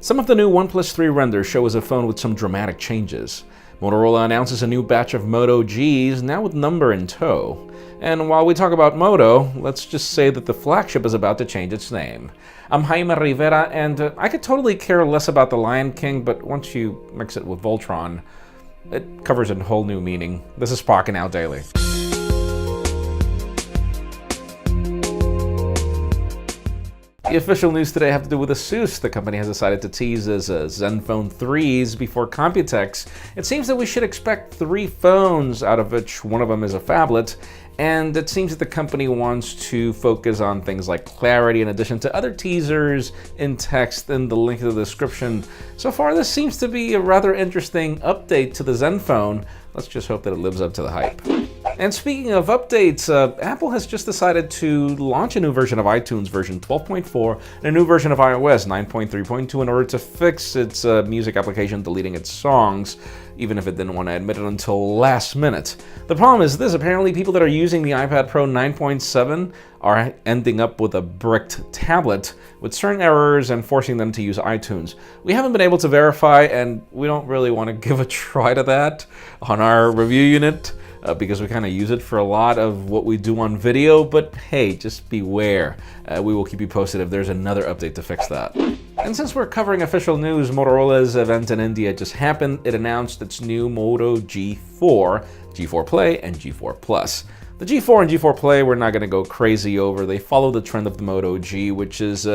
Some of the new OnePlus 3 renders show us a phone with some dramatic changes. Motorola announces a new batch of Moto Gs, now with number in tow. And while we talk about Moto, let's just say that the flagship is about to change its name. I'm Jaime Rivera, and I could totally care less about the Lion King, but once you mix it with Voltron, it covers a whole new meaning. This is Pocketnow Daily. The official news today have to do with ASUS. The company has decided to tease as Zenfone 3s before Computex. It seems that we should expect 3 phones, out of which one of them is a phablet, and it seems that the company wants to focus on things like clarity in addition to other teasers in text in the link in the description. So far, this seems to be a rather interesting update to the Zenfone. Let's just hope that it lives up to the hype. And speaking of updates, Apple has just decided to launch a new version of iTunes version 12.4 and a new version of iOS 9.3.2 in order to fix its music application deleting its songs, even if it didn't want to admit it until last minute. The problem is this: apparently people that are using the iPad Pro 9.7 are ending up with a bricked tablet with certain errors and forcing them to use iTunes. We haven't been able to verify, and we don't really want to give a try to that on our review unit, because we kind of use it for a lot of what we do on video, but hey, just beware. We will keep you posted if there's another update to fix that. And since we're covering official news, Motorola's event in India just happened. It announced its new Moto G4, G4 Play, and G4 Plus. The G4 and G4 Play we're not going to go crazy over. They follow the trend of the Moto G, which is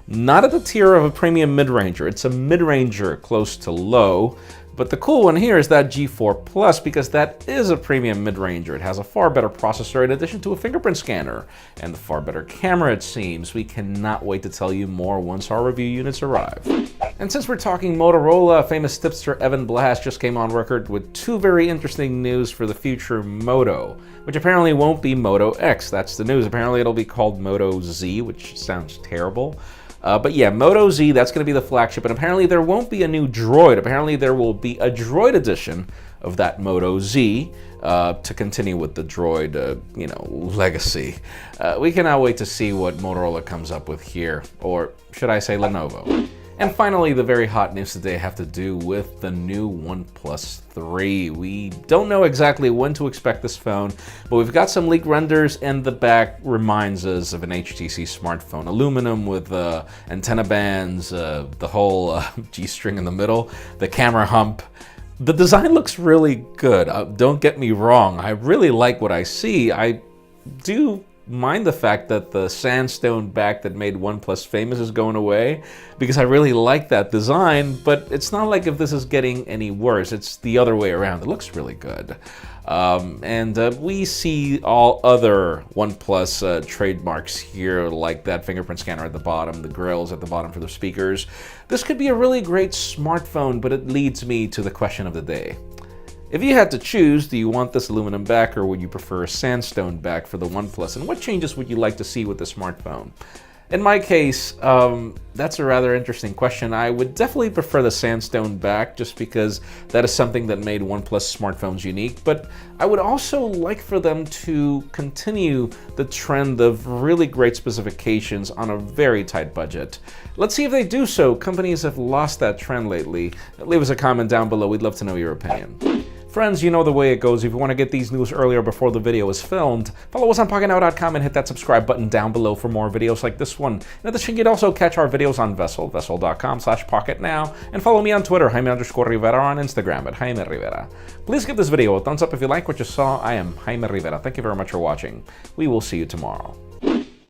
not at the tier of a premium mid-ranger. It's a mid-ranger close to low. But the cool one here is that G4 Plus, because that is a premium mid-ranger. It has a far better processor in addition to a fingerprint scanner, and a far better camera, it seems. We cannot wait to tell you more once our review units arrive. And since we're talking Motorola, famous tipster Evan Blass just came on record with 2 very interesting news for the future Moto, which apparently won't be Moto X. That's the news. Apparently it'll be called Moto Z, which sounds terrible. But yeah, Moto Z, that's going to be the flagship, and apparently there won't be a new Droid. Apparently there will be a Droid edition of that Moto Z to continue with the Droid, legacy. We cannot wait to see what Motorola comes up with here, or should I say Lenovo. And finally, the very hot news today have to do with the new OnePlus 3. We don't know exactly when to expect this phone, but we've got some leaked renders, and the back reminds us of an HTC smartphone. Aluminum with antenna bands, the whole G-string in the middle, the camera hump. The design looks really good. Don't get me wrong. I really like what I see. I do mind the fact that the sandstone back that made OnePlus famous is going away, because I really like that design, but it's not like if this is getting any worse. It's the other way around. It looks really good. We see all other OnePlus trademarks here, like that fingerprint scanner at the bottom, the grills at the bottom for the speakers. This could be a really great smartphone, but it leads me to the question of the day. If you had to choose, do you want this aluminum back, or would you prefer a sandstone back for the OnePlus? And what changes would you like to see with the smartphone? In my case, that's a rather interesting question. I would definitely prefer the sandstone back, just because that is something that made OnePlus smartphones unique. But I would also like for them to continue the trend of really great specifications on a very tight budget. Let's see if they do so. Companies have lost that trend lately. Leave us a comment down below. We'd love to know your opinion. Friends, you know the way it goes. If you want to get these news earlier before the video is filmed, follow us on Pocketnow.com and hit that subscribe button down below for more videos like this one. In addition, you'd also catch our videos on Vessel.com/Pocketnow, and follow me on Twitter, Jaime_Rivera, on Instagram at Jaime Rivera. Please give this video a thumbs up if you like what you saw. I am Jaime Rivera. Thank you very much for watching. We will see you tomorrow.